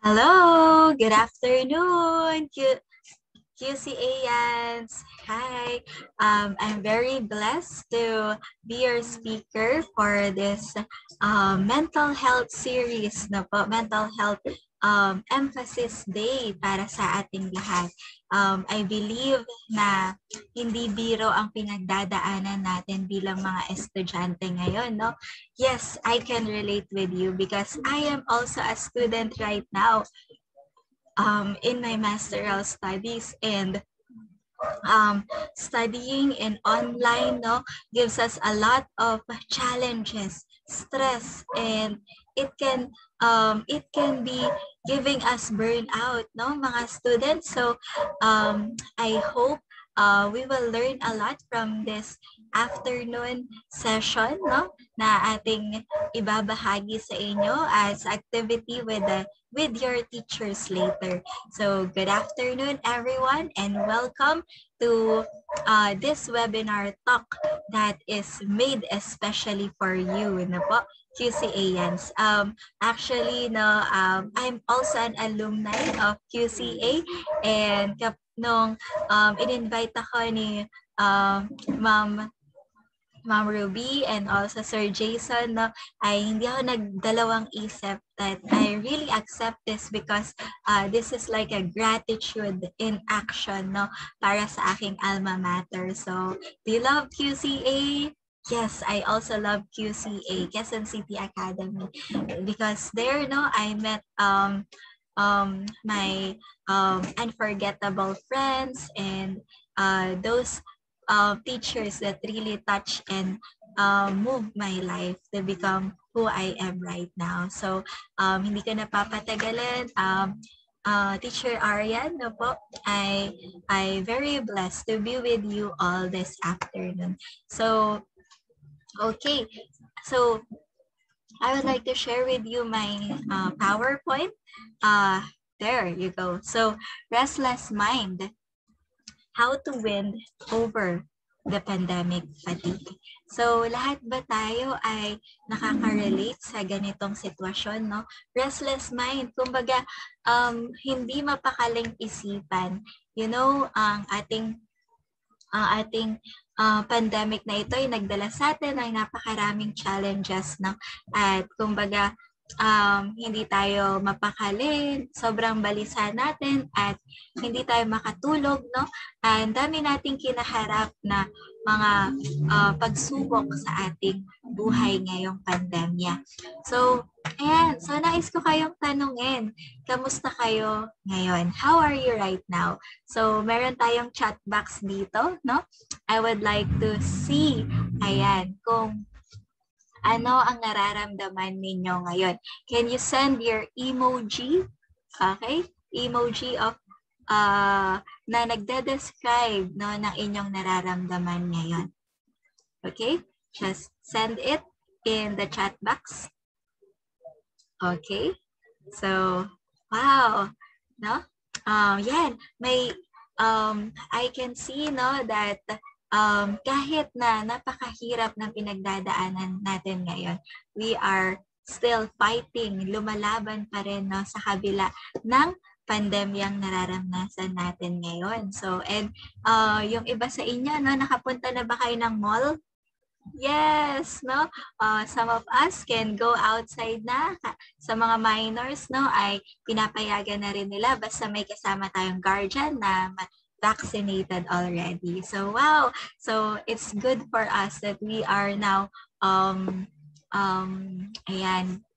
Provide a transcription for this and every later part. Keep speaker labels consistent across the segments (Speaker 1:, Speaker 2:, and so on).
Speaker 1: Hello, good afternoon, QCAans. Hi, I'm very blessed to be your speaker for this mental health series na po, mental health emphasis day para sa ating lahat. I believe na hindi biro ang pinagdadaanan natin bilang mga estudyante ngayon, no? Yes, I can relate with you because I am also a student right now in my masteral studies, and studying in online gives us a lot of challenges, stress, and it can be giving us burnout, mga students. So I hope we will learn a lot from this afternoon session, na ating ibabahagi sa inyo as activity with your teachers later. So good afternoon, everyone, and welcome to this webinar talk that is made especially for you, po, QCAans. Actually, I'm also an alumni of QCA, and nung in-invite ako ni Ma'am Ruby and also Sir Jason, ay hindi ako nagdalawang isip that I really accept this because this is like a gratitude in action, para sa aking alma mater. So, do you love QCA? Yes, I also love QCA, Quezon City Academy, because there, I met my unforgettable friends and those teachers that really touch and move my life to become who I am right now. So, hindi ko napapatagalan. Teacher Arian, po, I very blessed to be with you all this afternoon. So, okay. So, I would like to share with you my PowerPoint. There you go. So, restless mind. How to win over the pandemic fatigue. So, lahat ba tayo ay nakaka-relate sa ganitong sitwasyon, no? Restless mind, kumbaga, hindi mapakaling isipan. Ang ating pandemic na ito ay nagdala sa atin ng napakaraming challenges, no? At kumbaga, hindi tayo mapakali, sobrang balisa natin at hindi tayo makatulog, no? Ang dami nating kinaharap na mga pagsubok sa ating buhay ngayong pandemya. So, ayan. So, nais ko kayong tanungin, kamusta kayo ngayon? How are you right now? So, meron tayong chat box dito, no? I would like to see, ayan, kung ano ang nararamdaman ninyo ngayon. Can you send your emoji? Okay? Emoji of na nagde-describe, ng inyong nararamdaman ngayon. Okay? Just send it in the chat box. Okay? So, wow. No? Yan. May, I can see, that kahit na napakahirap ng pinagdadaanan natin ngayon, we are still fighting, lumalaban pa rin, sa kabila ng pandemyang nararanasan natin ngayon. So, and yung iba sa inyo, nakapunta na ba kayo ng mall? Yes, some of us can go outside na. Sa mga minors, ay pinapayagan na rin nila basta may kasama tayong guardian na vaccinated already. So, wow. So, it's good for us that we are now,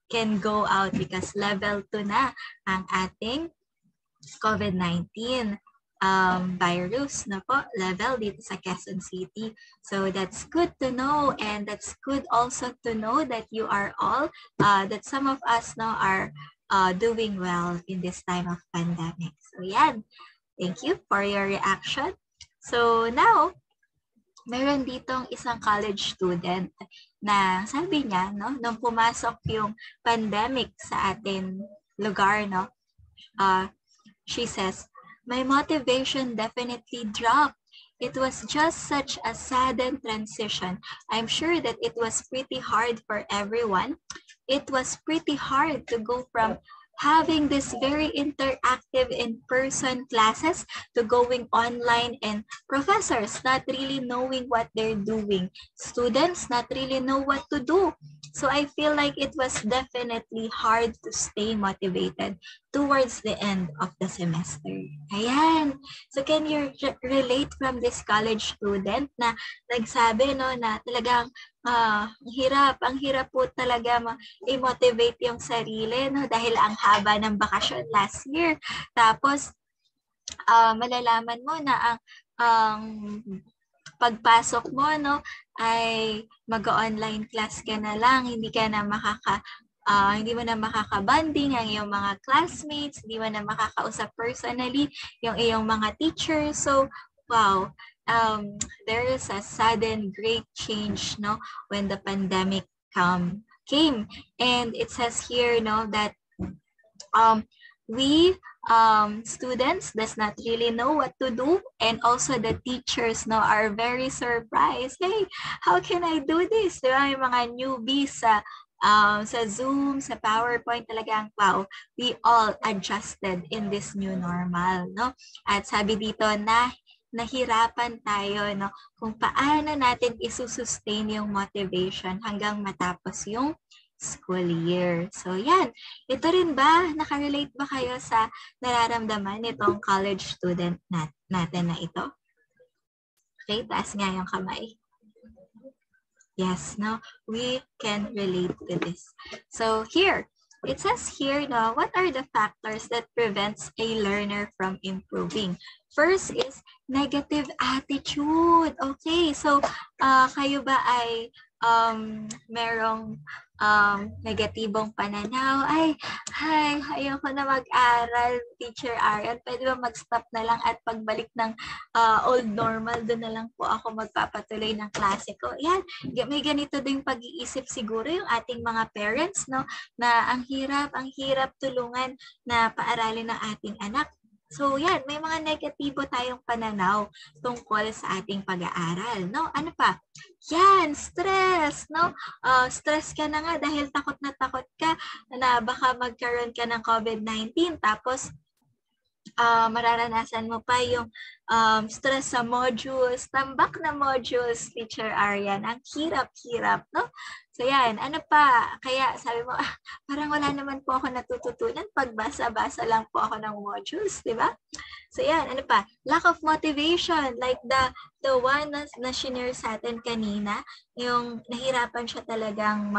Speaker 1: can go out because level 2 na ang ating COVID-19 virus level dito sa Quezon City. So that's good to know, and that's good also to know that you are all, that some of us now are doing well in this time of pandemic. So yan. Thank you for your reaction. So now, meron ditong isang college student na sabi niya, nung pumasok yung pandemic sa ating lugar, she says, my motivation definitely dropped. It was just such a sudden transition. I'm sure that it was pretty hard for everyone. It was pretty hard to go from having this very interactive in-person classes to going online, and professors not really knowing what they're doing, students not really know what to do. So I feel like it was definitely hard to stay motivated towards the end of the semester. Ayan. So can you relate from this college student na nagsabi no na talagang ang hirap po talaga i-motivate yung sarili no dahil ang haba ng bakasyon last year. Tapos malalaman mo na ang pagpasok mo no ay mag-online class ka na lang, hindi ka na hindi mo na makakabanding ang iyong mga classmates, hindi mo na makakausap personally yung iyong mga teachers. So, wow, there is a sudden great change no when the pandemic came. And it says here no that we students does not really know what to do, and also the teachers no are very surprised. Hey, how can I do this? Diba? Yung mga newbies sa Zoom, sa PowerPoint, talagang wow, we all adjusted in this new normal, no? At sabi dito na nahirapan tayo no kung paano natin isusustain yung motivation hanggang matapos yung school year. So yan, ito rin ba, nakarelate ba kayo sa nararamdaman nitong college student natin na ito? Okay, taas nga yung kamay. Yes, no, we can relate to this. So here, it says here, no, what are the factors that prevents a learner from improving? First is negative attitude. Okay, so kayo ba ay merong negatibong pananaw? Ay, ayoko na mag-aral, Teacher Arian. Pwede ba mag-stop na lang at pagbalik ng old normal, doon na lang po ako magpapatuloy ng klase ko. Yan, may ganito ding pag-iisip siguro yung ating mga parents, no? Na ang hirap tulungan na paaralin ng ating anak. So yan, may mga negatibo tayong pananaw tungkol sa ating pag-aaral, no? Ano pa? Yan, stress, no? Stress ka na nga dahil takot ka na baka magkaroon ka ng COVID-19, tapos mararanasan mo pa yung stress sa modules, tambak na modules, Teacher Arian. Ang hirap-hirap, no? So yan, ano pa? Kaya sabi mo, parang wala naman po ako natututunan pag basa-basa lang po ako ng modules, di ba? So yan, ano pa? Lack of motivation, like the one na shinare sa atin kanina, yung nahirapan siya talagang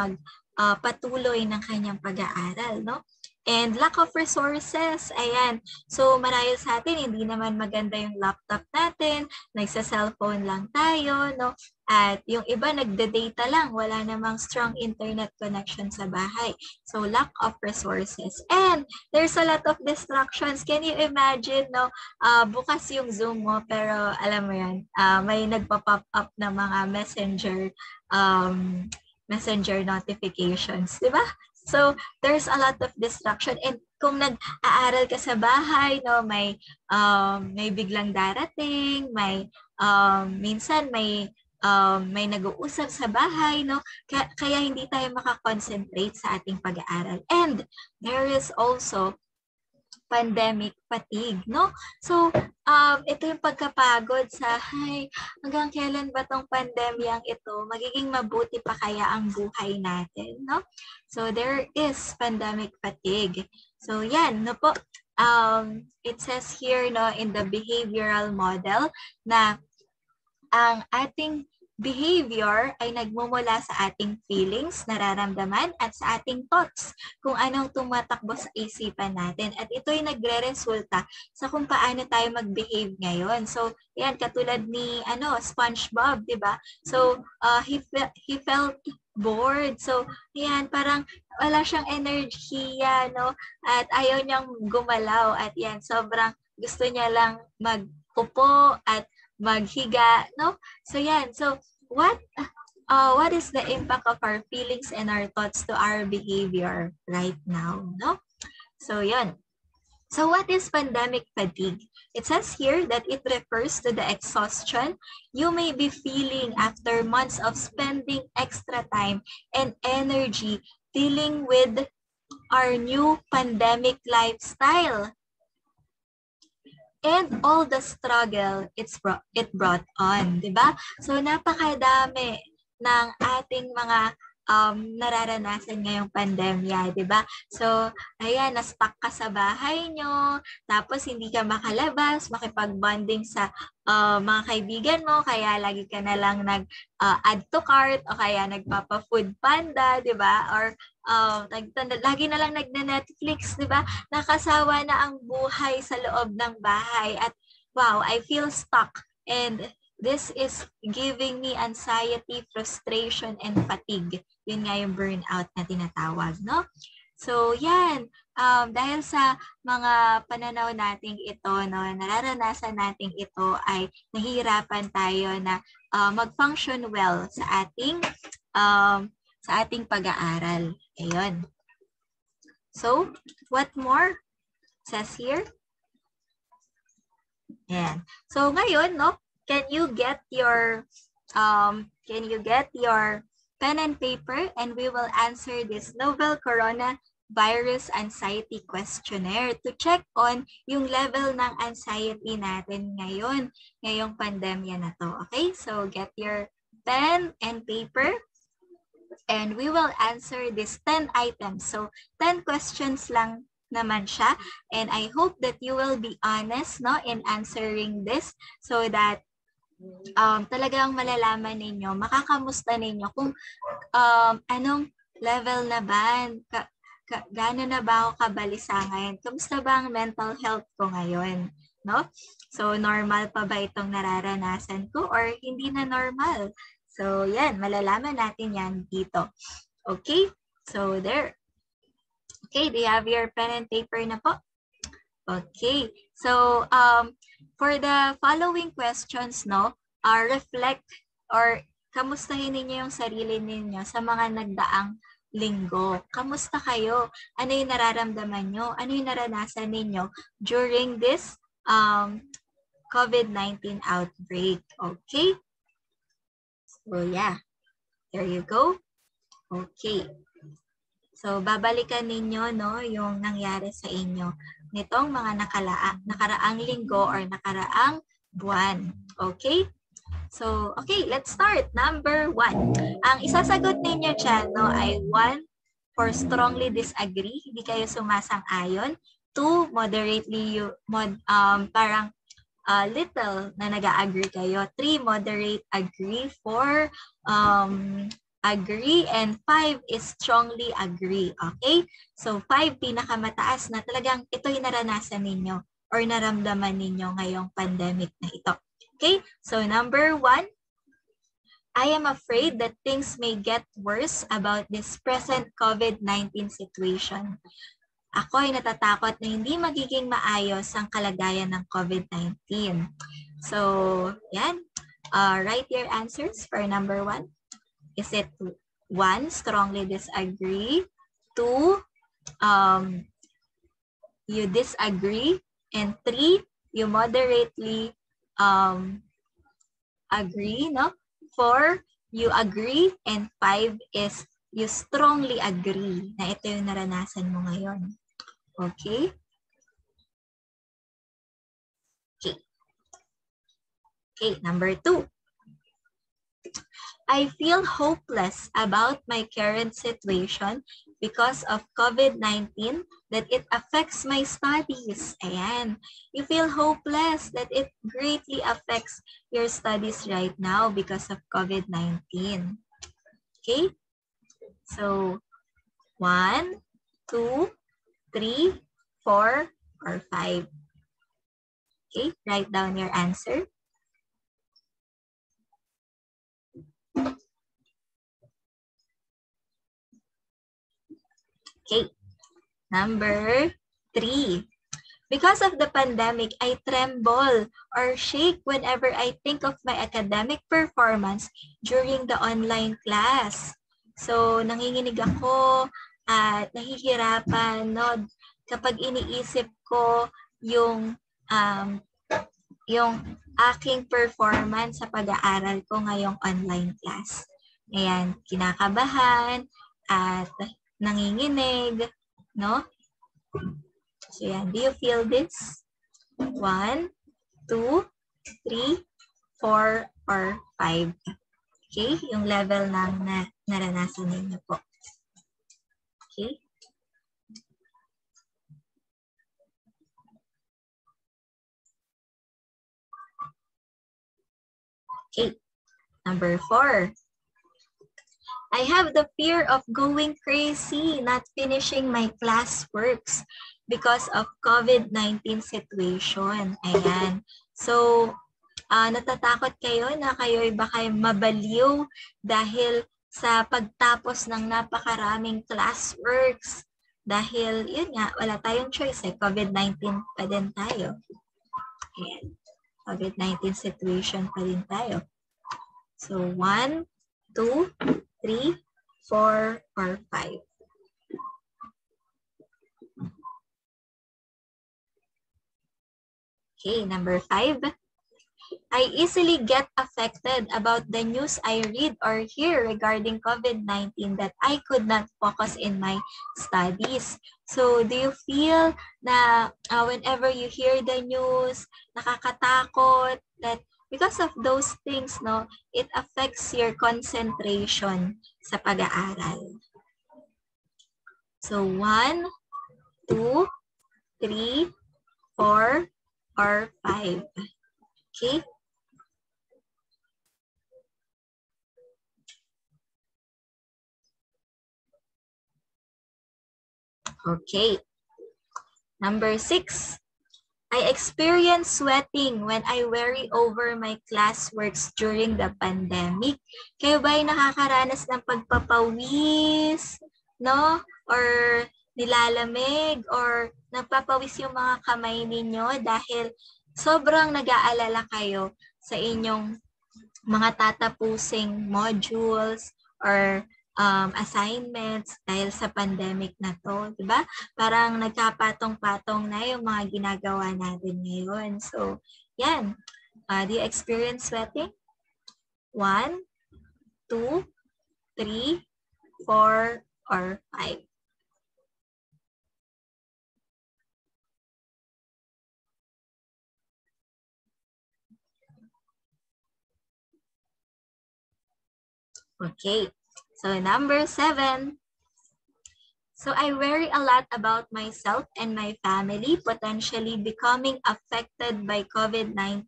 Speaker 1: patuloy ng kanyang pag-aaral, no? And lack of resources, ayan. So marahil sa atin, hindi naman maganda yung laptop natin, nagsa-cellphone lang tayo, no? At yung iba nagde-data lang, wala namang strong internet connection sa bahay. So lack of resources. And there's a lot of distractions. Can you imagine, no? Bukas yung Zoom mo, pero alam mo yan, may nagpa-pop up na mga messenger notifications, di ba? So, there's a lot of distraction. And kung nag-aaral ka sa bahay, no, may biglang darating, minsan may nag-uusap sa bahay, no, kaya hindi tayo makakonsentrate sa ating pag-aaral. And there is also pandemic fatigue, no? So, ito yung pagkapagod sa, hanggang kailan ba tong pandemyang ito? Magiging mabuti pa kaya ang buhay natin, no? So, there is pandemic fatigue. So, yan, no po. It says here, no, in the behavioral model na ang ating behavior ay nagmumula sa ating feelings, nararamdaman, at sa ating thoughts, kung anong tumatakbo sa isipan natin. At ito ay nagre-resulta sa kung paano tayo mag-behave ngayon. So, yan, katulad ni SpongeBob, di ba? So, he felt bored. So, yan, parang wala siyang enerhiya, no? At ayaw niyang gumalaw. At yan, sobrang gusto niya lang mag-upo at maghiga, no? So yan. So what is the impact of our feelings and our thoughts to our behavior right now, no? So yan. So what is pandemic fatigue? It says here that it refers to the exhaustion you may be feeling after months of spending extra time and energy dealing with our new pandemic lifestyle and all the struggle it brought on, di ba? So napakadami ng ating mga nararanasan ngayong pandemya, di ba? So, ayan, na-stuck ka sa bahay nyo, tapos hindi ka makalabas, makipag-bonding sa mga kaibigan mo, kaya lagi ka na lang nag-add to cart, o kaya nagpapa-food panda, di ba? Or lagi na lang nagne-Netflix, di ba? Nakasawa na ang buhay sa loob ng bahay at wow, I feel stuck and this is giving me anxiety, frustration, and fatigue. Yun nga yung burnout na tinatawag, no? So, yan. Dahil sa mga pananaw nating ito, no, nararanasan nating ito ay nahihirapan tayo na mag-function well sa ating pag-aaral. Ayun. So, what more says here? Ayan. So, ngayon, no, can you get your pen and paper and we will answer this novel coronavirus anxiety questionnaire to check on yung level ng anxiety natin ngayong pandemya na to. Okay? So, get your pen and paper and we will answer these 10 items. So, 10 questions lang naman siya. And I hope that you will be honest, no, in answering this so that talagang malalaman ninyo, makakamusta ninyo kung anong level na ba, gaano na ba ako kabalisa ngayon, kamusta ba ang mental health ko ngayon, no? So, normal pa ba itong nararanasan ko or hindi na normal? So, yan, malalaman natin yan dito. Okay? So, there. Okay, do you have your pen and paper na po? Okay. So, for the following questions, no, reflect or kamustahin ninyo yung sarili ninyo sa mga nagdaang linggo. Kamusta kayo? Ano yung nararamdaman nyo? Ano yung naranasan ninyo during this COVID-19 outbreak? Okay? So, yeah. There you go. Okay. So, babalikan ninyo, no, yung nangyari sa inyo nitong mga nakaraang linggo or nakaraang buwan. Okay? So, okay, let's start. Number 1. Ang isasagot ninyo dyan, no, ay 1, for strongly disagree. Hindi kayo sumasang-ayon. 2, moderately, parang little na nag-agree kayo. 3, moderate agree. 4, agree, and 5 is strongly agree. Okay? So, 5 pinakamataas na talagang ito yung naranasan ninyo or naramdaman ninyo ngayong pandemic na ito. Okay? So, number 1, I am afraid that things may get worse about this present COVID-19 situation. Ako ay natatakot na hindi magiging maayos ang kalagayan ng COVID-19. So, yan. Write your answers for number 1. Is it 1, strongly disagree? 2, you disagree? And 3, you moderately agree, no? 4, you agree? And 5 is you strongly agree na ito yung naranasan mo ngayon. Okay? Okay. Okay, number 2. I feel hopeless about my current situation because of COVID-19 that it affects my studies. Ayan. You feel hopeless that it greatly affects your studies right now because of COVID-19. Okay? So, 1, 2, 3, 4, or 5. Okay? Write down your answer. Okay, number 3. Because of the pandemic, I tremble or shake whenever I think of my academic performance during the online class. So, nanginginig ako at nahihirapan, no, kapag iniisip ko yung aking performance sa pag-aaral ko ngayong online class. Ayan, kinakabahan at nanginginig. No? So yan, do you feel this? 1, 2, 3, 4, or 5. Okay? Yung level ng naranasan ninyo po. Okay? Okay. Number 4. I have the fear of going crazy, not finishing my classworks because of COVID-19 situation. Ayan. So, natatakot kayo na kayo'y baka mabaliw dahil sa pagtapos ng napakaraming classworks. Dahil, yun nga, wala tayong choice eh. COVID-19 pa din tayo. Ayan. COVID-19 situation pa din tayo. So, 1, 2, 3, 4, or 5. Okay, number 5. I easily get affected about the news I read or hear regarding COVID-19 that I could not focus in my studies. So, do you feel na whenever you hear the news, nakakatakot, that because of those things, no, it affects your concentration sa pag-aaral? So, 1, 2, 3, 4, or 5. Okay? Okay. Number 6. I experience sweating when I worry over my classworks during the pandemic. Kayo ba ay nakakaranas ng pagpapawis, no? Or nilalamig, or nagpapawis yung mga kamay ninyo dahil sobrang nag-aalala kayo sa inyong mga tatapusing modules or assignments dahil sa pandemic na to, di ba? Parang nagkapatong-patong na yung mga ginagawa natin ngayon. So, yan. Do you experience sweating? 1, 2, 3, 4, or 5. Okay. So, number 7. So I worry a lot about myself and my family potentially becoming affected by COVID-19,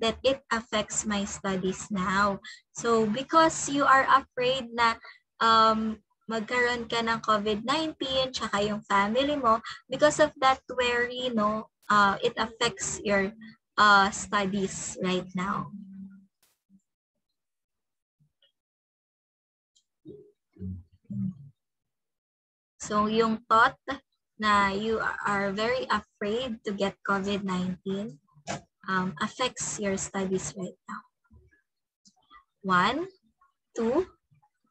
Speaker 1: that it affects my studies now. So because you are afraid na magkaroon ka ng COVID-19 tsaka yung family mo, because of that worry, no, it affects your studies right now. So yung thought na you are very afraid to get COVID-19 affects your studies right now. 1, 2,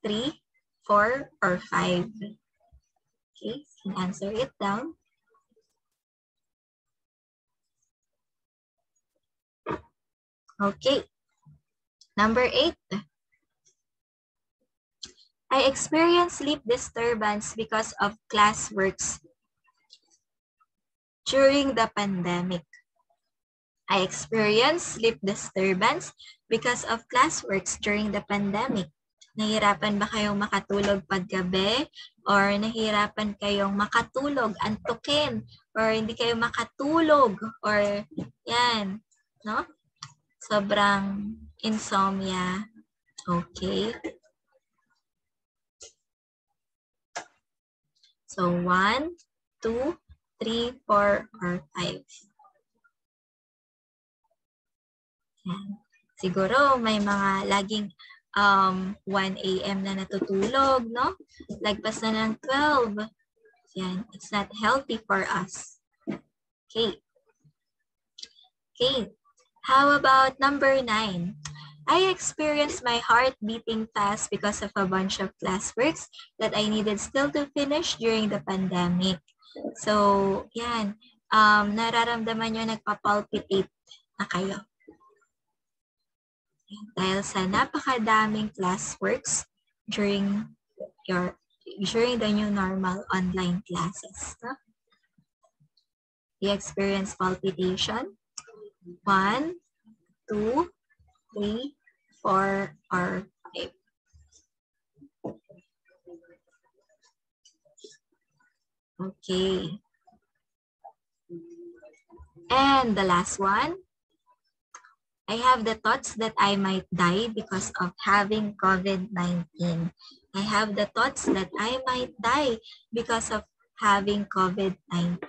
Speaker 1: 3, 4, or 5. Okay, you can answer it down. Okay, number 8. I experience sleep disturbance because of classworks during the pandemic. I experienced sleep disturbance because of classworks during the pandemic. Nahirapan ba kayong makatulog paggabi? Or nahirapan kayong makatulog, antukin? Or hindi kayo makatulog? Or yan, no? Sobrang insomnia. Okay. So, 1, 2, 3, 4, or 5. Yan. Siguro may mga laging 1 a.m. na natutulog, no? Lagpas na ng 12. Yan. It's not healthy for us. Okay. Okay. How about number 9? I experienced my heart beating fast because of a bunch of classworks that I needed still to finish during the pandemic. So, yan. Nararamdaman nyo nagpa-palpitate na kayo. Dahil sa napakadaming classworks during your during the new normal online classes. No? You experience palpitation? 1, 2, 3, 4, or 5. Okay. And the last one, I have the thoughts that I might die because of having COVID-19. I have the thoughts that I might die because of having COVID-19.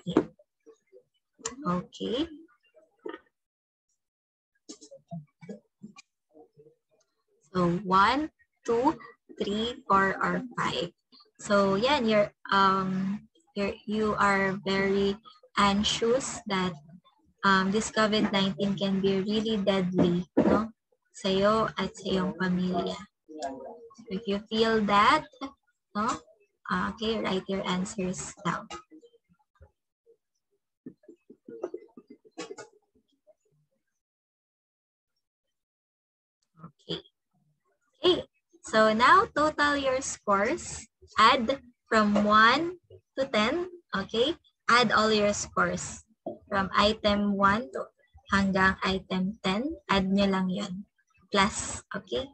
Speaker 1: Okay. So 1, 2, 3, 4, or 5. So yeah, you are very anxious that this COVID-19 can be really deadly, no? Sa'yo at sa iyong pamilya. So if you feel that, no? Okay, write your answers down. Okay. Okay, so now total your scores. Add from 1 to 10, okay? Add all your scores. From item 1 to hanggang item 10, add nyo lang yun. Plus, okay?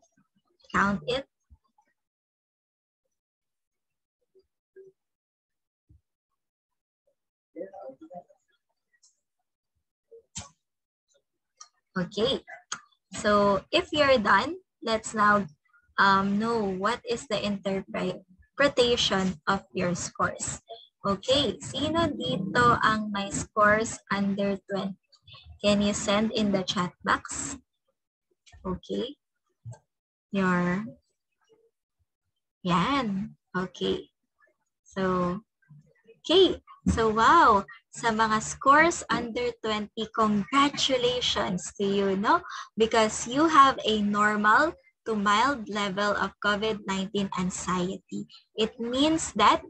Speaker 1: Count it. Okay, so if you're done, let's now know what is the interpretation of your scores. Okay, sino dito ang may scores under 20? Can you send in the chat box? Okay. Yan. Okay. So, okay. So, wow. Sa mga scores under 20, congratulations to you, no? Because you have a normal to mild level of COVID-19 anxiety. It means that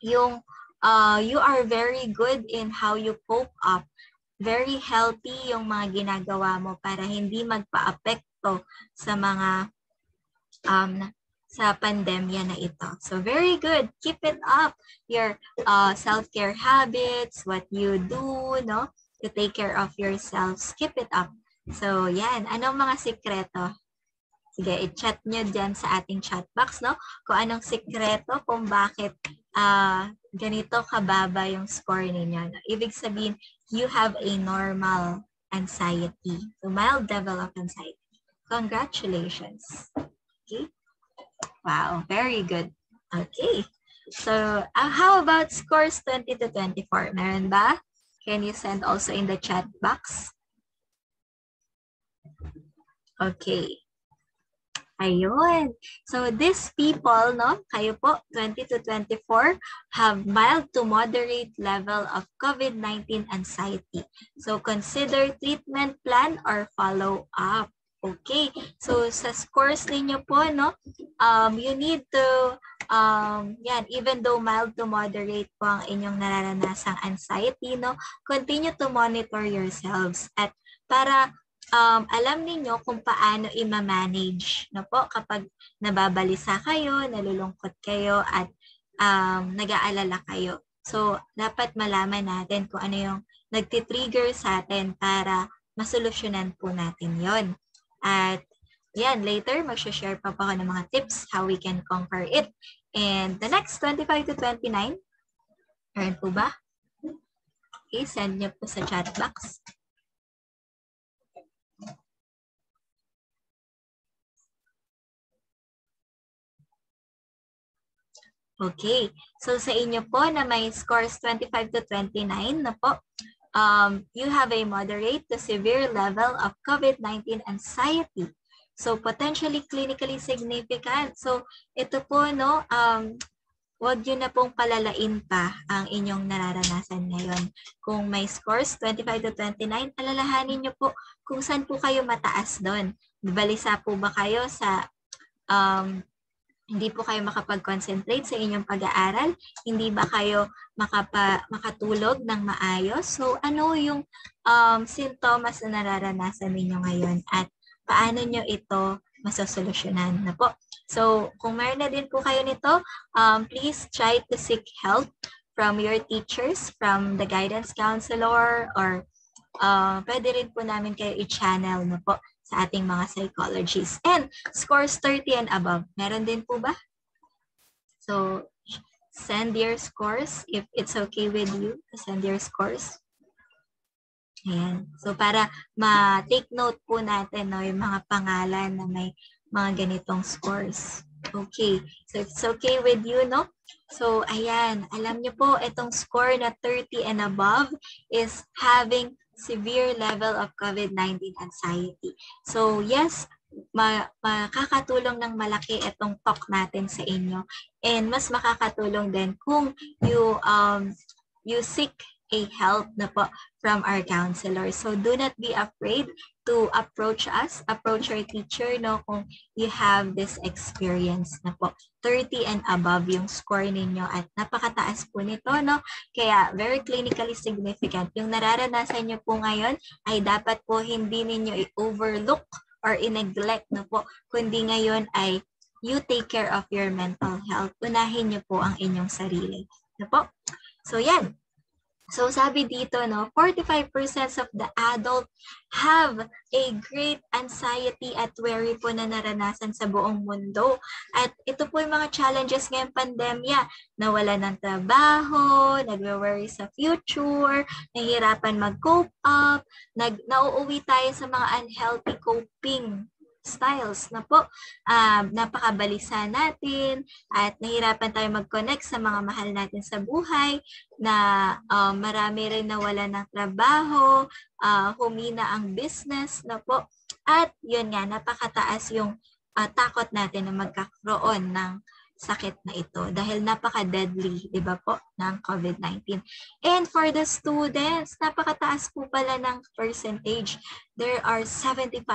Speaker 1: you are very good in how you cope up. Very healthy yung mga ginagawa mo para hindi magpa-apekto sa mga sa pandemya na ito. So very good. Keep it up. Your self-care habits, what you do, no? To take care of yourselves. Keep it up. So yan. Anong mga sikreto? Sige, i-chat nyo dyan sa ating chat box, no? Kung anong sikreto kung bakit ganito kababa yung score ninyo. No? Ibig sabihin, you have a normal anxiety. So mild level of anxiety. Congratulations. Okay? Wow, very good. Okay. So, how about scores 20 to 24? Meron ba? Can you send also in the chat box? Okay. Ayun. So, these people, no, kayo po, 20 to 24, have mild to moderate level of COVID-19 anxiety. So, consider treatment plan or follow up. Okay, so sa scores ninyo po, no, you need to, yan, even though mild to moderate po ang inyong nararanasang anxiety, no, continue to monitor yourselves at para alam niyo kung paano i-manage, no po, kapag nababalisa kayo, nalulungkot kayo, at nag-aalala kayo. So, dapat malaman natin kung ano yung nagtitrigger sa atin para masolusyonan po natin yon. At yan, later mag-share pa ako ng mga tips how we can conquer it. And the next 25 to 29, meron po ba? Okay, send nyo po sa chat box. Okay, so sa inyo po na may scores 25 to 29 na po, you have a moderate to severe level of COVID-19 anxiety. So, potentially clinically significant. So, ito po, no, wag yun na pong palalain pa ang inyong nararanasan ngayon. Kung may scores 25 to 29, alalahanin nyo po kung saan po kayo mataas doon. Balisa po ba kayo sa hindi po kayo makapag-concentrate sa inyong pag-aaral? Hindi ba kayo makatulog ng maayos? So, ano yung sintomas na nararanasan ninyo ngayon at paano nyo ito masosolusyonan na po? So, kung meron na din po kayo nito, please try to seek help from your teachers, from the guidance counselor, or pwede rin po namin kayo i-channel na po sa ating mga psychologists. And scores 30 and above, meron din po ba? So, send your scores if it's okay with you to send your scores. Ayan. So, para ma-take note po natin no, yung mga pangalan na may mga ganitong scores. Okay. So, if it's okay with you, no? So, ayan. Alam niyo po, itong score na 30 and above is having severe level of COVID-19 anxiety. So, yes, makakatulong ng malaki itong talk natin sa inyo. And mas makakatulong din kung you seek a help na po from our counselor. So do not be afraid to approach us, approach your teacher, no, kung you have this experience na po. 30 and above yung score ninyo at napakataas po nito, no? Kaya very clinically significant. Yung nararanasan nyo po ngayon ay dapat po hindi ninyo i-overlook or i-neglect na po, kundi ngayon ay you take care of your mental health. Unahin nyo po ang inyong sarili. Na po? So yan. So sabi dito, no, 45% of the adult have a great anxiety at worry po na naranasan sa buong mundo. At ito po yung mga challenges ngayong pandemya. Nawala ng trabaho, nagwe-worry sa future, nahihirapan mag-cope up, nauuwi tayo sa mga unhealthy coping styles na po, napakabalisa natin at nahirapan tayo mag-connect sa mga mahal natin sa buhay na marami rin nawala ng trabaho, humina ang business na po at yun nga, napakataas yung takot natin na magkakaroon ng sakit na ito dahil napaka-deadly, di ba po, ng COVID-19. And for the students, napakataas po pala ng percentage. There are 75%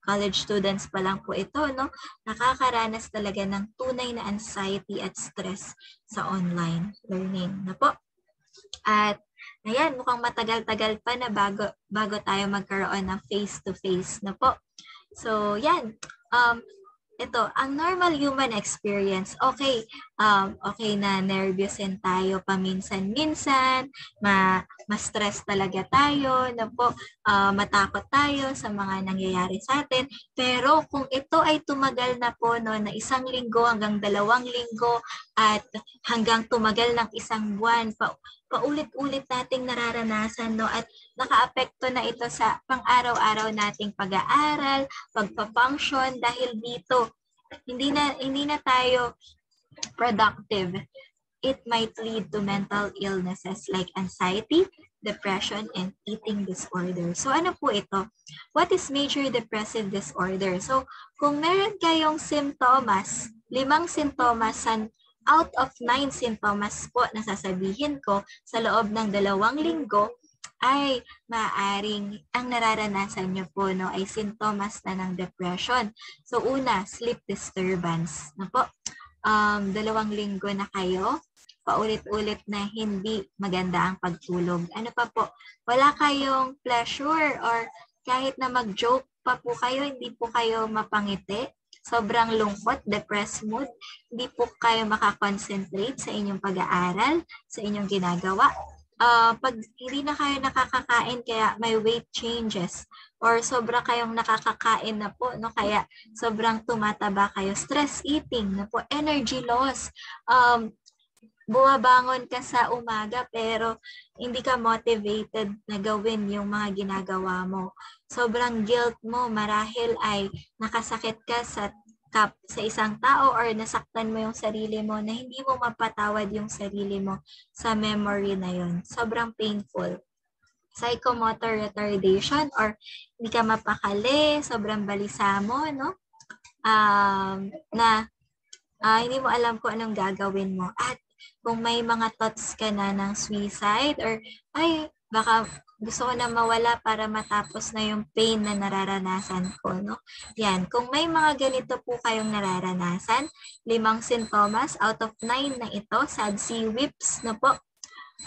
Speaker 1: college students pa lang po ito, no? Nakakaranas talaga ng tunay na anxiety at stress sa online learning na po. At ayan, mukhang matagal-tagal pa na bago tayo magkaroon ng face-to-face na po. So, yan. Ito, ang normal human experience, okay na nervousin tayo paminsan-minsan, ma-stress talaga tayo, na po, matakot tayo sa mga nangyayari sa atin. Pero kung ito ay tumagal na po, no, na 1 linggo hanggang 2 linggo at hanggang tumagal ng 1 buwan, paulit-ulit nating nararanasan, no, at nakaapekto na ito sa pang-araw-araw nating pag-aaral, pagpa-function dahil dito hindi na tayo productive. It might lead to mental illnesses like anxiety, depression, and eating disorder. So ano po ito? What is major depressive disorder? So kung meron kayong simptomas, 5 simptomas out of 9 simptomas po na sasabihin ko sa loob ng 2 linggo, ay maaaring ang nararanasan nyo po, no, ay sintomas na ng depression. So una, sleep disturbance. Na po, 2 linggo na kayo, paulit-ulit na hindi maganda ang pagtulog. Ano pa po, wala kayong pleasure or kahit na mag-joke pa po kayo, hindi po kayo mapangiti. Sobrang lungkot, depressed mood, hindi po kayo makakonsentrate sa inyong pag-aaral, sa inyong ginagawa. Pag hindi na kayo nakakakain kaya may weight changes or sobra kayong nakakakain na po, no, kaya sobrang tumataba kayo, stress eating na po, energy loss, bumabangon ka sa umaga pero hindi ka motivated na gawin yung mga ginagawa mo. Sobrang guilt mo marahil ay nakasakit ka sa isang tao or nasaktan mo yung sarili mo na hindi mo mapatawad yung sarili mo sa memory na yun. Sobrang painful. Psychomotor retardation or hindi ka mapakali, sobrang balisa mo, no? Hindi mo alam kung anong gagawin mo. At kung may mga thoughts ka na ng suicide or ay baka gusto ko na mawala para matapos na yung pain na nararanasan ko, no? Yan, kung may mga ganito po kayong nararanasan, 5 sintomas out of 9 na ito, SADC WIPS na po,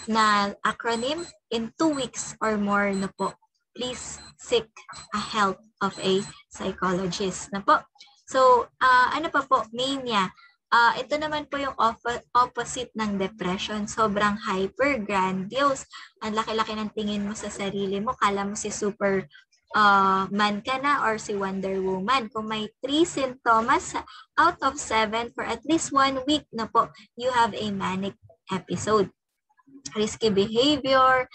Speaker 1: na acronym, in 2 weeks or more na po, please seek a help of a psychologist na po. So, ano pa po? Mania. Ito naman po yung opposite ng depression. Sobrang hyper, grandiose. Ang laki-laki ng tingin mo sa sarili mo. Kala mo si super man ka na or si Wonder Woman. Kung may 3 sintomas out of 7 for at least 1 week na po, you have a manic episode. Risky behavior,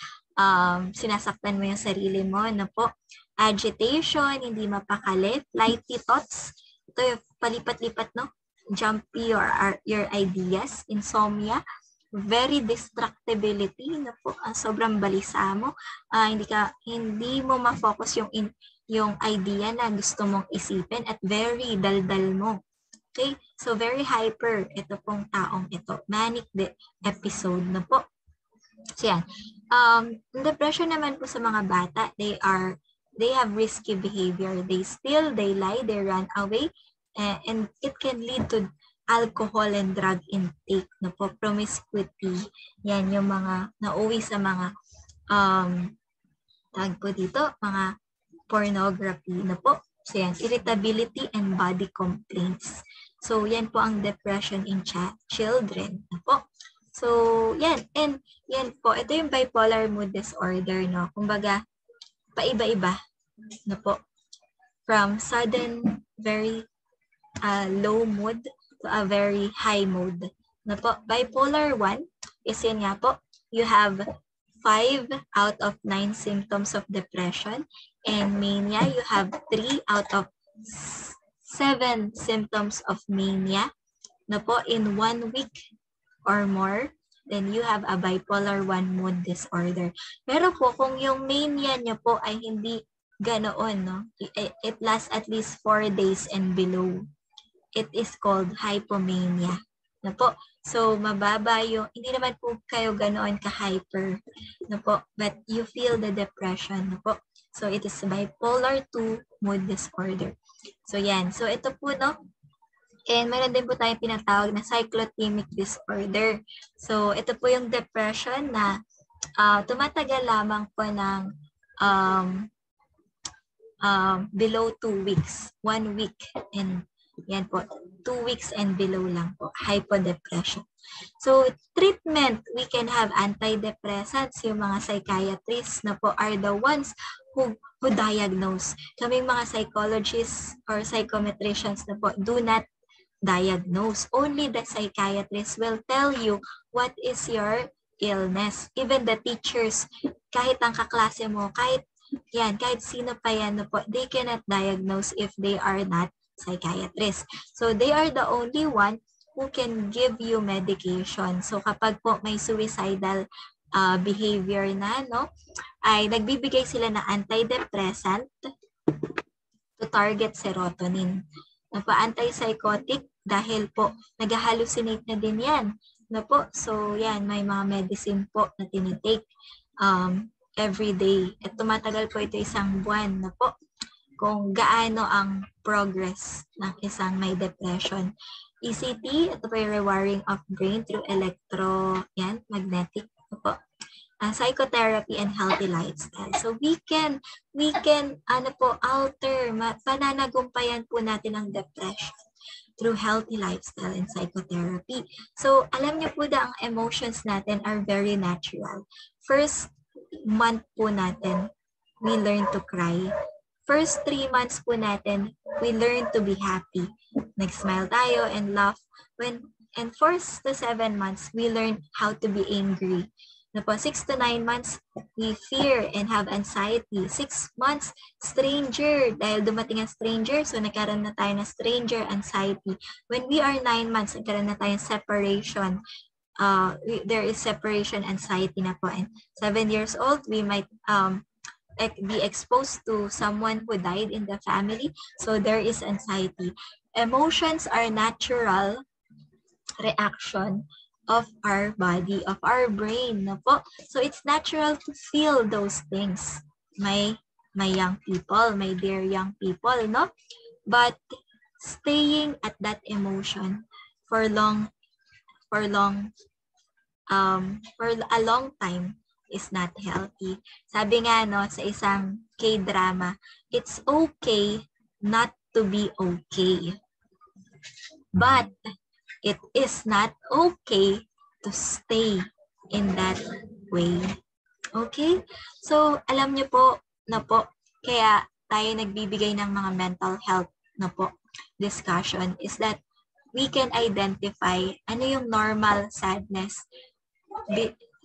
Speaker 1: sinasaktan mo yung sarili mo na po. Agitation, hindi mapakali. Flighty thoughts, ito yung palipat-lipat, no? Jumpy your ideas. Insomnia, very distractibility, na po, sobrang balisa mo. Hindi mo ma-focus yung idea na gusto mong isipin at very daldal mo. Okay? So, very hyper. Ito pong taong ito. Manic episode na po. So, yan. Depression naman po sa mga bata, they have risky behavior. They steal, they lie, they run away, and it can lead to alcohol and drug intake, no po, promiscuity. Yan yung mga nauwi sa mga tag po dito, mga pornography, no po. So yan, irritability and body complaints. So yan po ang depression in children, no po. So yan, and yan po, ito yung bipolar mood disorder, no. Kumbaga, paiba-iba, no po. From sudden, very low mood to a very high mood. Na po, bipolar 1 is yun nga po, you have 5 out of 9 symptoms of depression, and mania, you have 3 out of 7 symptoms of mania. Na po, in 1 week or more, then you have a bipolar 1 mood disorder. Pero po, kung yung mania niya po ay hindi ganoon, no? It lasts at least 4 days and below. It is called hypomania. Na po. So, mababa yung, hindi naman po kayo ganoon ka-hyper. Na po. But you feel the depression. Na po. So, it is bipolar 2 mood disorder. So, yan. So, ito po, no? And meron din po tayong pinatawag na cyclothymic disorder. So, ito po yung depression na tumatagal lamang po ng below 2 weeks. 1 week. And yan po, 2 weeks and below lang po. Hypodepression. So, treatment, we can have antidepressants. Yung mga psychiatrists na po are the ones who diagnose. Kaming mga psychologists or psychometricians na po do not diagnose. Only the psychiatrist will tell you what is your illness. Even the teachers, kahit ang kaklase mo, kahit sino pa yan, po, they cannot diagnose if they are not psychiatrists. So, they are the only one who can give you medication. So, kapag po may suicidal behavior na, no, ay nagbibigay sila ng antidepressant to target serotonin. Antipsychotic dahil po nag-hallucinate na din yan. No po? So, yan, may mga medicine po na tinitake every day. At tumatagal po ito 1 buwan na po kung gaano ang progress ng isang may depression. ECT, ito po yung rewiring of brain through magnetic. Ito po. Psychotherapy and healthy lifestyle. So we can alter, pananagumpayan po natin ang depression through healthy lifestyle and psychotherapy. So alam niyo po ang emotions natin are very natural. First month po natin, we learn to cry. First 3 months po natin, we learn to be happy. Nag-smile tayo and laugh. And 4 to 7 months, we learn how to be angry. 6 to 9 months, we fear and have anxiety. 6 months, stranger. Dahil dumating ang stranger, so nagkaroon na tayo ng stranger anxiety. When we are 9 months, nagkaroon na tayo ng separation. There is separation anxiety na po. And 7 years old, we might be exposed to someone who died in the family. So there is anxiety. Emotions are natural reaction of our body, of our brain, no po. So it's natural to feel those things. My young people, my dear young people, no? But staying at that emotion for a long time is not healthy. Sabi nga, no, sa isang K-drama, it's okay not to be okay. But it is not okay to stay in that way. Okay? So, alam niyo po na po, kaya tayo nagbibigay ng mga mental health na po discussion is that we can identify ano yung normal sadness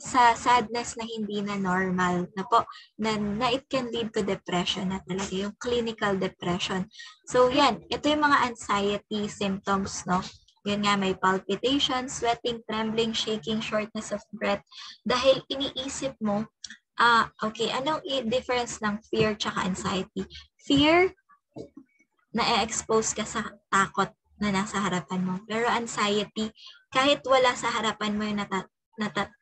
Speaker 1: sa sadness na hindi na normal na po, na it can lead to depression na talaga, yung clinical depression. So yan, ito yung mga anxiety symptoms, no? Yun nga, may palpitation, sweating, trembling, shaking, shortness of breath. Dahil iniisip mo, okay, anong difference ng fear tsaka anxiety? Fear, na-expose ka sa takot na nasa harapan mo. Pero anxiety, kahit wala sa harapan mo yung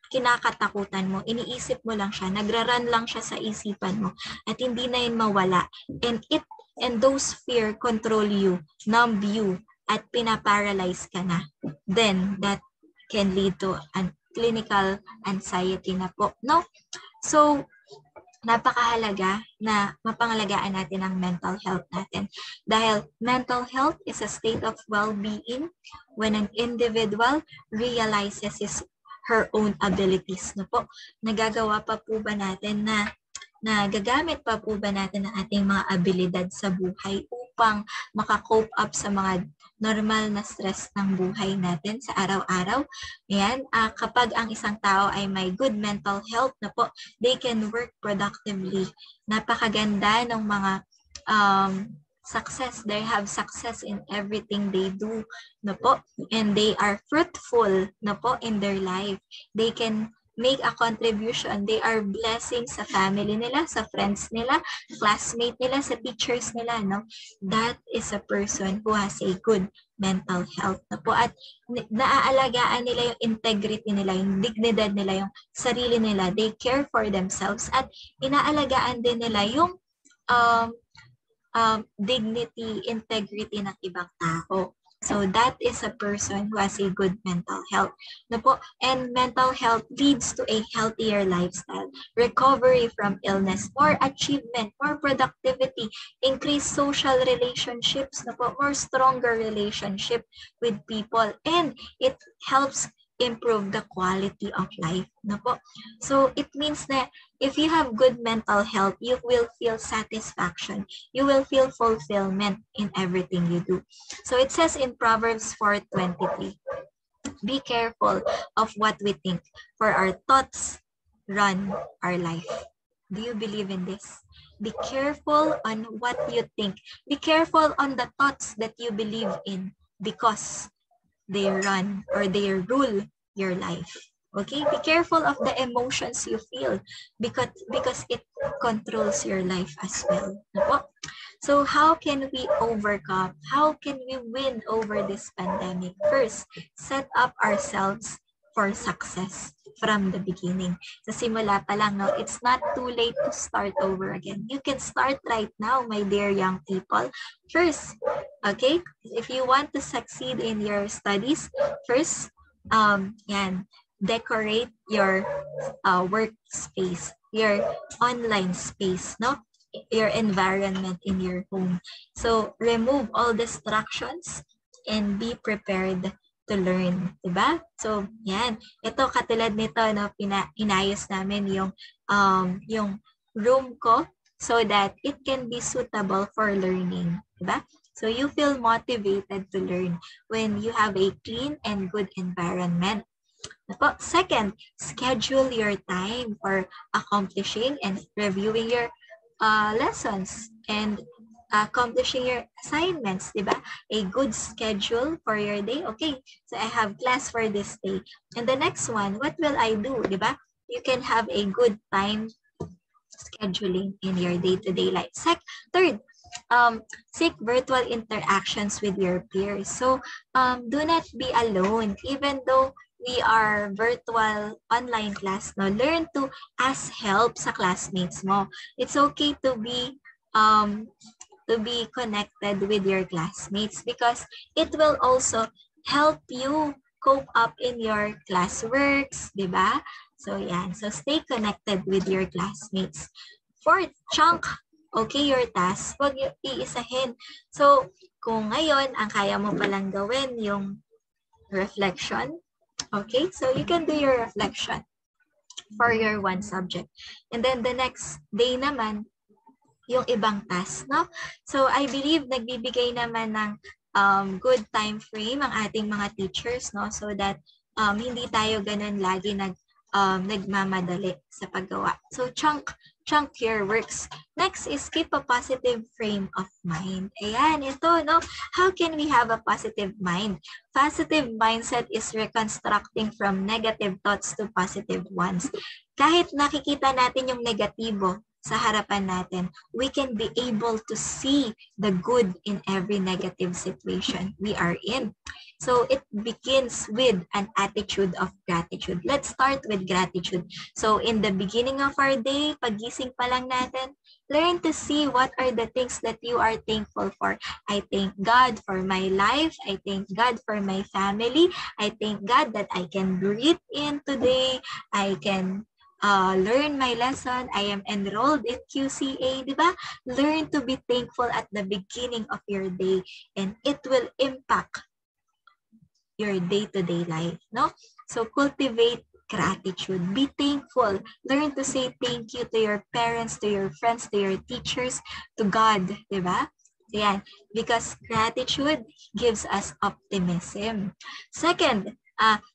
Speaker 1: kinakatakutan mo, iniisip mo lang siya, nagra-run lang siya sa isipan mo, at hindi na yun mawala. And those fear control you, numb you, at pinaparalyze ka na. Then, that can lead to clinical anxiety na po, no? So, napakahalaga na mapangalagaan natin ang mental health natin. Dahil mental health is a state of well-being when an individual realizes her own abilities. No po, nagagawa pa po ba natin na gagamit pa po ba natin ang ating mga abilidad sa buhay upang makakope up sa mga normal na stress ng buhay natin sa araw-araw? Ayan, kapag ang isang tao ay may good mental health na po, they can work productively. Napakaganda ng mga success. They have success in everything they do, no po, and they are fruitful, no po, in their life. They can make a contribution. They are blessing sa family nila, sa friends nila, classmate nila, sa teachers nila, no? That is a person who has a good mental health, no po, at naaalagaan nila yung integrity nila, yung dignidad nila, yung sarili nila. They care for themselves, at inaalagaan din nila yung dignity, integrity ng ibang tao. So that is a person who has a good mental health. No po? And mental health leads to a healthier lifestyle, recovery from illness, more achievement, more productivity, increased social relationships, no po? More stronger relationship with people, and it helps improve the quality of life. No po? So it means that if you have good mental health, you will feel satisfaction. You will feel fulfillment in everything you do. So it says in Proverbs 4:23, be careful of what we think, for our thoughts run our life. Do you believe in this? Be careful on what you think. Be careful on the thoughts that you believe in, because they run or they rule your life. Okay? Be careful of the emotions you feel, because it controls your life as well. So how can we overcome? How can we win over this pandemic? First, set up ourselves for success from the beginning. Sa simula pa lang, no, it's not too late to start over again. You can start right now, my dear young people. First, okay, if you want to succeed in your studies, first, decorate your workspace, your online space, no? Your environment in your home. So, remove all distractions and be prepared to learn, diba? So, yan. Ito, katulad nito, no, inayos namin yung room ko so that it can be suitable for learning, diba? So, you feel motivated to learn when you have a clean and good environment. Second, schedule your time for accomplishing and reviewing your lessons and accomplishing your assignments, diba? A good schedule for your day. Okay, so I have class for this day. And the next one, what will I do, diba? You can have a good time scheduling in your day-to-day life. Third, seek virtual interactions with your peers. So, do not be alone. Even though we are virtual online class, no, learn to ask help sa classmates mo. It's okay to be connected with your classmates, because it will also help you cope up in your classworks, diba? So, yan. So, stay connected with your classmates. Fourth, chunk okay your task, huwag yung iisahin. So, kung ngayon, ang kaya mo palang gawin yung reflection, okay? So, you can do your reflection for your one subject. And then the next day naman, yung ibang task, no? So, I believe nagbibigay naman ng good time frame ang ating mga teachers, no? So that hindi tayo ganun lagi nagmamadali sa paggawa. So, chunk your works. Next is keep a positive frame of mind. Ayan, ito, no? How can we have a positive mind? Positive mindset is reconstructing from negative thoughts to positive ones. Kahit nakikita natin yung negatibo sa harapan natin, we can be able to see the good in every negative situation we are in. So it begins with an attitude of gratitude. Let's start with gratitude. So in the beginning of our day, pagising pa lang natin, learn to see what are the things that you are thankful for. I thank God for my life. I thank God for my family. I thank God that I can breathe in today. I can learn my lesson. I am enrolled in QCA, di ba? Learn to be thankful at the beginning of your day, and it will impact your day-to-day life, no? So cultivate gratitude. Be thankful. Learn to say thank you to your parents, to your friends, to your teachers, to God, di ba? Yan. Because gratitude gives us optimism. Second,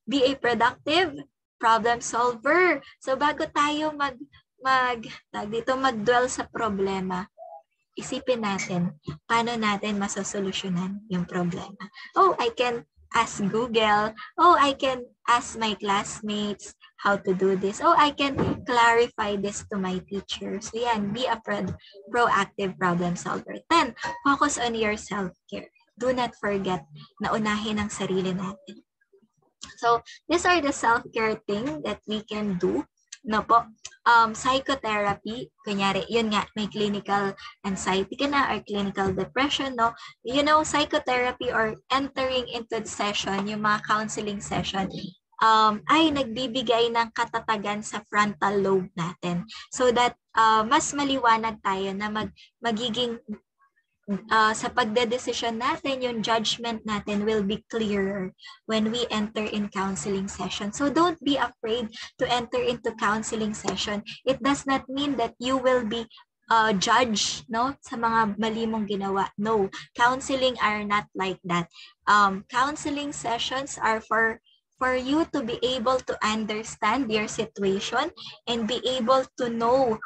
Speaker 1: be a productive problem solver. So bago tayo mag-dwell sa problema, isipin natin, paano natin masosolusyonan yung problema. Oh, I can ask Google. Oh, I can ask my classmates how to do this. Oh, I can clarify this to my teacher. So yan, be a proactive problem solver. 10, focus on your self-care. Do not forget na unahin ang sarili natin. So, these are the self-care thing that we can do. No po, psychotherapy, kunyari, yun nga, may clinical anxiety ka na or clinical depression, no? You know, psychotherapy or entering into the session, yung mga counseling session, ay nagbibigay ng katatagan sa frontal lobe natin. So that mas maliwanag tayo na magiging sa pagdedesisyon natin, yung judgment natin will be clearer when we enter in counseling session. So don't be afraid to enter into counseling session. It does not mean that you will be judged, no, sa mga mali mong ginawa. No, counseling are not like that. Counseling sessions are for you to be able to understand your situation and be able to know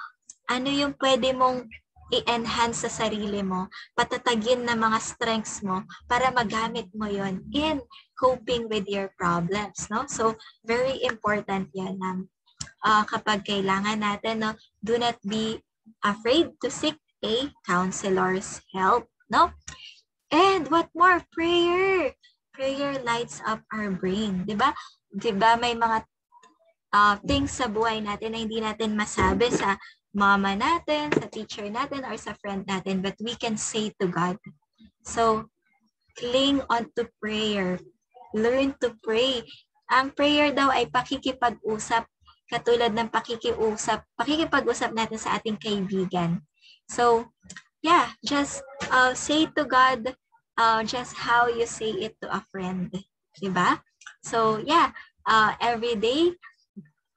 Speaker 1: ano yung pwede mong i-enhance sa sarili mo, patatagin na mga strengths mo para magamit mo yon in coping with your problems, no? So, very important yan na kapag kailangan natin, no, do not be afraid to seek a counselor's help, no? And what more? Prayer. Prayer lights up our brain, di ba? Di ba may mga things sa buhay natin na hindi natin masabi sa mama natin, sa teacher natin, or sa friend natin, but we can say to God. So, cling on to prayer. Learn to pray. Ang prayer daw ay pakikipag-usap, katulad ng pakikipag-usap natin sa ating kaibigan. So, yeah, just say to God just how you say it to a friend. Diba? So, yeah, every day,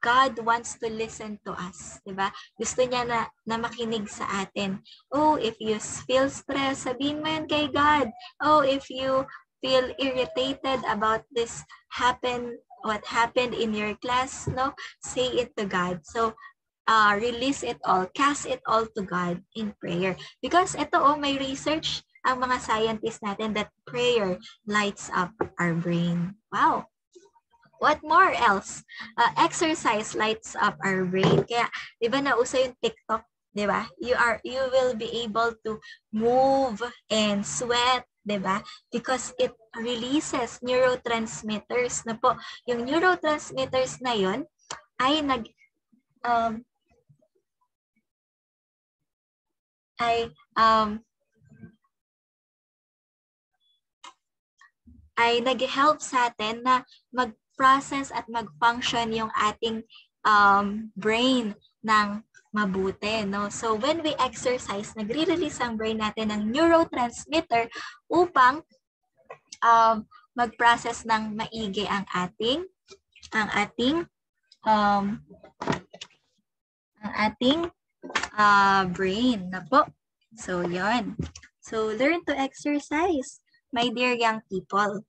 Speaker 1: God wants to listen to us, 'di ba? Gusto niya na makinig sa atin. Oh, if you feel stressed, sabihin mo 'yan kay God. Oh, if you feel irritated about what happened in your class, no? Say it to God. So, release it all, cast it all to God in prayer. Because ito, may research ang mga scientists natin that prayer lights up our brain. Wow. What more else? Exercise lights up our brain. Kaya, di ba nauso yung TikTok, di ba? You will be able to move and sweat, di ba? Because it releases neurotransmitters na po. Yung neurotransmitters na yon ay nag-help sa atin na mag-process at mag-function yung ating brain ng mabuti, no? So when we exercise, nagre-release ang brain natin ng neurotransmitter upang mag-process ng maigi ang ating um, brain na po. So, yon. So, learn to exercise, my dear young people.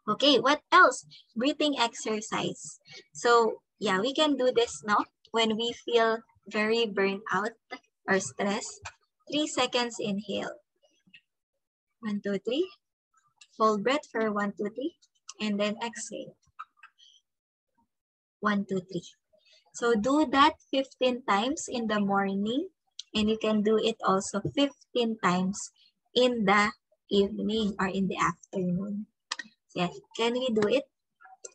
Speaker 1: Okay, what else? Breathing exercise. So, yeah, we can do this now when we feel very burnt out or stressed. 3 seconds inhale. 1, 2, 3. Hold breath for 1, 2, 3. And then exhale. 1, 2, 3. So do that 15 times in the morning, and you can do it also 15 times in the evening or in the afternoon. So yeah, can we do it?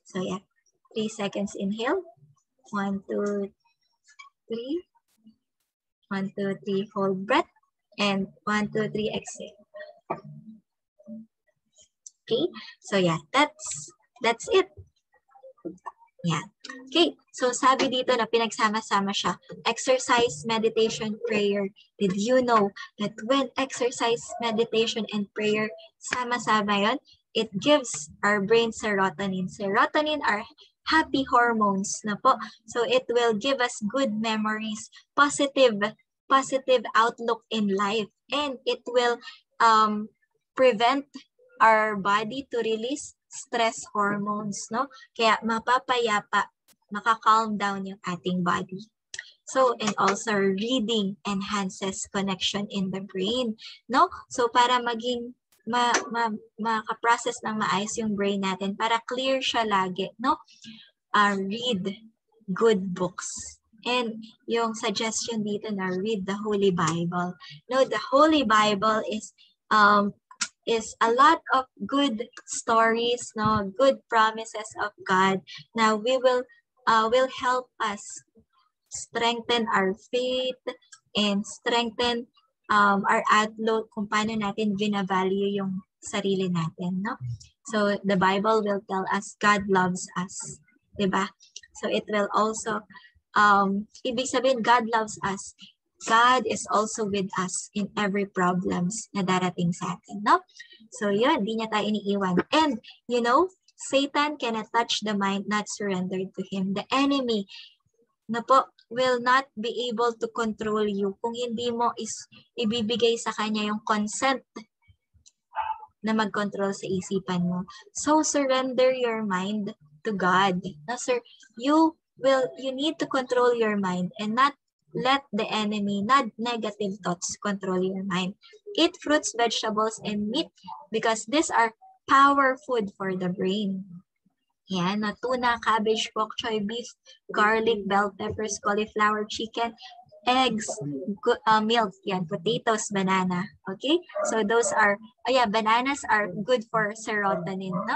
Speaker 1: So yeah, 3 seconds inhale. 1, 2, 3. 1, 2, 3, hold breath. And 1, 2, 3, exhale. Okay, so yeah, that's it. Yeah. Okay, so sabi dito na pinagsama-sama siya. Exercise, meditation, prayer. Did you know that when exercise, meditation, and prayer, sama-sama yon, it gives our brain serotonin. Serotonin are happy hormones na po. So it will give us good memories, positive outlook in life, and it will prevent our body to release stress hormones, no? Kaya mapapayapa, maka-calm down yung ating body. So, and also reading enhances connection in the brain, no? So, para maging maka-process ng maayos yung brain natin, para clear siya lagi, no? Read good books. And yung suggestion dito na read the Holy Bible. No, the Holy Bible is a lot of good stories, no, good promises of God. Now we will help us strengthen our faith and strengthen our outlook kung paano natin binavalue yung sarili natin, no? So the Bible will tell us God loves us, diba? So it will also ibig sabihin God loves us. God is also with us in every problems na darating sa atin, no? So yun, di niya tayo iniiwan. And, you know, Satan cannot touch the mind not surrendered to him. The enemy na po will not be able to control you kung hindi mo ibibigay sa kanya yung consent na mag-control sa isipan mo. So surrender your mind to God. No, sir, you need to control your mind and not let the enemy, not negative thoughts, control your mind. Eat fruits, vegetables, and meat because these are power food for the brain. Yan, tuna, cabbage, bok choy, beef, garlic, bell peppers, cauliflower, chicken, eggs, milk, yan, potatoes, banana. Okay? So those are, bananas are good for serotonin, no?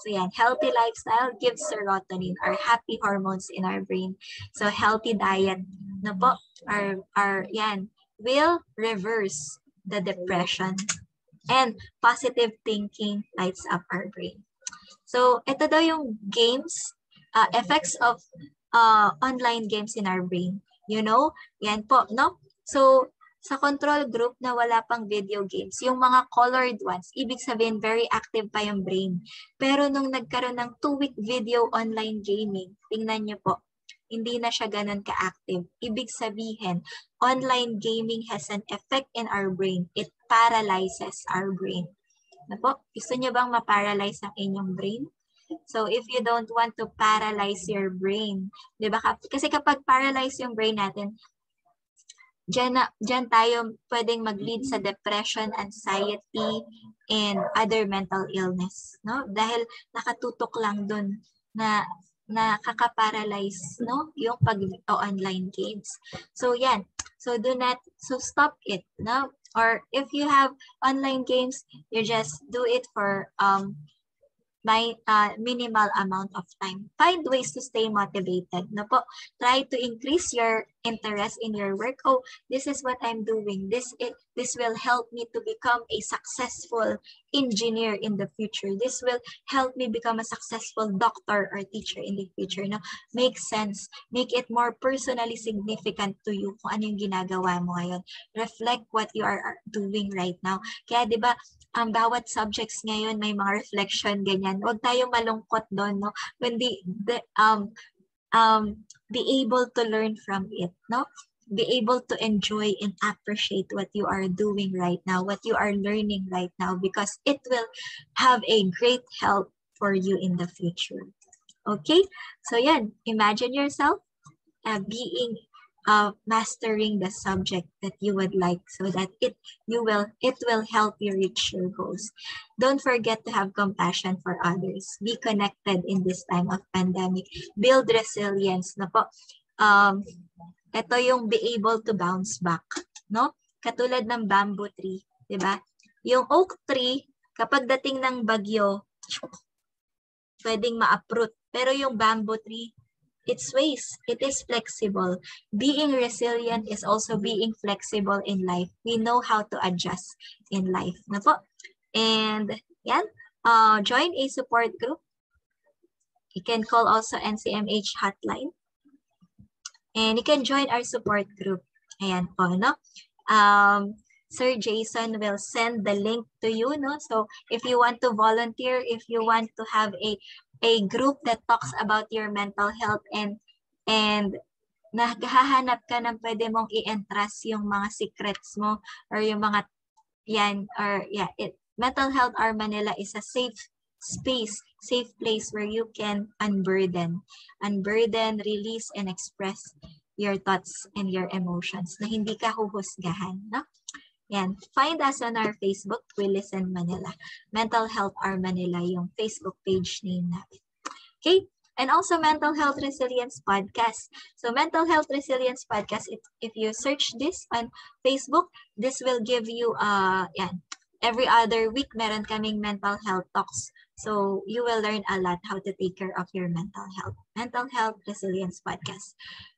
Speaker 1: So yan, healthy lifestyle gives serotonin, our happy hormones in our brain. So healthy diet, no po, will reverse the depression. And positive thinking lights up our brain. So ito daw yung games, effects of online games in our brain. You know, yan po, no? So sa control group na wala pang video games, yung mga colored ones, ibig sabihin very active pa yung brain. Pero nung nagkaroon ng 2-week video online gaming, tingnan nyo po, hindi na siya ganun ka-active. Ibig sabihin, online gaming has an effect in our brain. It paralyzes our brain. Na po, gusto nyo bang ma-paralyze ang inyong brain? So if you don't want to paralyze your brain, di ba? Kasi kapag paralyze yung brain natin, Diyan tayo pwedeng mag-lead sa depression, anxiety, and other mental illness, no? Dahil nakatutok lang dun na nakaka-paralyze, no? Yung pag-online games. So yan. So stop it, no? Or if you have online games, you just do it for minimal amount of time. Find ways to stay motivated. No po? Try to increase your interest in your work. Oh, this is what I'm doing. This will help me to become a successful engineer in the future. This will help me become a successful doctor or teacher in the future. No? Make sense. Make it more personally significant to you kung ano yung ginagawa mo ngayon. Reflect what you are doing right now. Kaya 'di ba, ang bawat subjects ngayon may mga reflection ganyan. Huwag tayong malungkot doon, no? When be able to learn from it, no? Be able to enjoy and appreciate what you are doing right now, what you are learning right now, because it will have a great help for you in the future. Okay? So yan, imagine yourself mastering the subject that you would like, so that it will help you reach your goals. Don't forget to have compassion for others. Be connected in this time of pandemic. Build resilience. Na po. Ito yung be able to bounce back, no? Katulad ng bamboo tree, 'di ba? Yung oak tree, kapag dating ng bagyo, pwedeng ma-uproot. Pero yung bamboo tree, it sways. It is flexible. Being resilient is also being flexible in life. We know how to adjust in life, na po? And yan, join a support group. You can call also NCMH hotline. And you can join our support group. Ayan po, no? Sir Jason will send the link to you, no? So if you want to volunteer, if you want to have a group that talks about your mental health and naghahanap ka ng pwede mong i-entrust yung mga secrets mo or yung mga yan, or yeah, Mental Health Our Manila is a safe space, safe place where you can unburden, release, and express your thoughts and your emotions na hindi ka huhusgahan, no? Yan. Find us on our Facebook, We Listen Manila. Mental Health Our Manila yung Facebook page name natin. Okay? And also Mental Health Resilience Podcast. So Mental Health Resilience Podcast, if you search this on Facebook, this will give you, yan, every other week meron kaming mental health talks. So you will learn a lot how to take care of your mental health. Mental Health Resilience Podcast.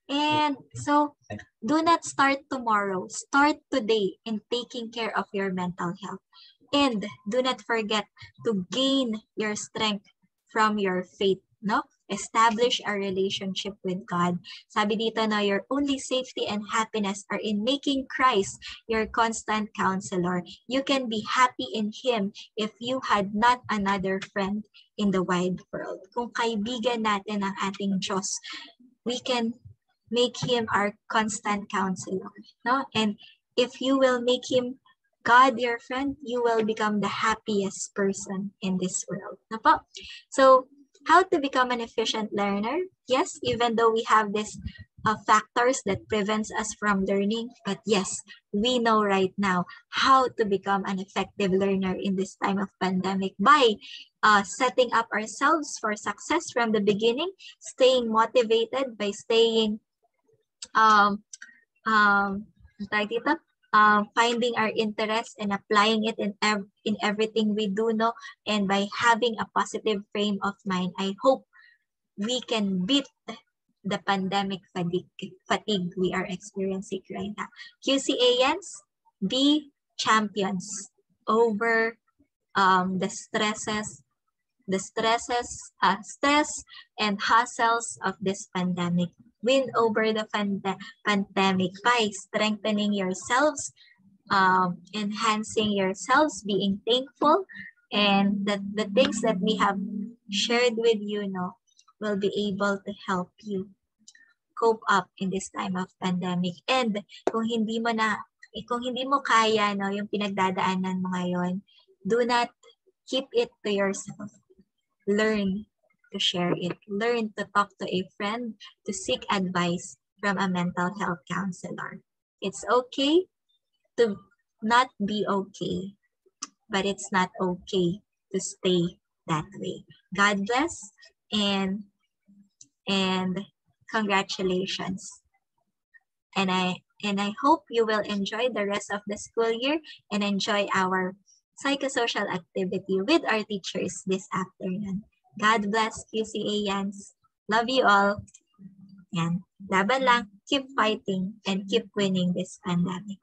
Speaker 1: And so do not start tomorrow. Start today in taking care of your mental health. And do not forget to gain your strength from your faith, no? Establish a relationship with God. Sabi dito na your only safety and happiness are in making Christ your constant counselor. You can be happy in Him if you had not another friend in the wide world. Kung kaibigan natin ang ating Diyos, we can make Him our constant counselor, no? And if you will make Him God your friend, you will become the happiest person in this world. Na po? So, how to become an efficient learner? Yes, even though we have these factors that prevents us from learning, but yes, we know right now how to become an effective learner in this time of pandemic by setting up ourselves for success from the beginning, staying motivated by staying finding our interest and applying it in everything we do, no? And by having a positive frame of mind, I hope we can beat the pandemic fatigue we are experiencing right now. QCANs, be champions over the stress and hassles of this pandemic. Win over the pandemic by strengthening yourselves, enhancing yourselves, being thankful, and the things that we have shared with you, no, will be able to help you cope up in this time of pandemic. And kung hindi mo kaya, no, yung pinagdadaanan mo ngayon, do not keep it to yourself. Learn to share it. Learn to talk to a friend, to seek advice from a mental health counselor. It's okay to not be okay, but it's not okay to stay that way. God bless and congratulations. And I hope you will enjoy the rest of the school year and enjoy our psychosocial activity with our teachers this afternoon. God bless QCAans. Love you all. Yan. Laban lang. Keep fighting and keep winning this pandemic.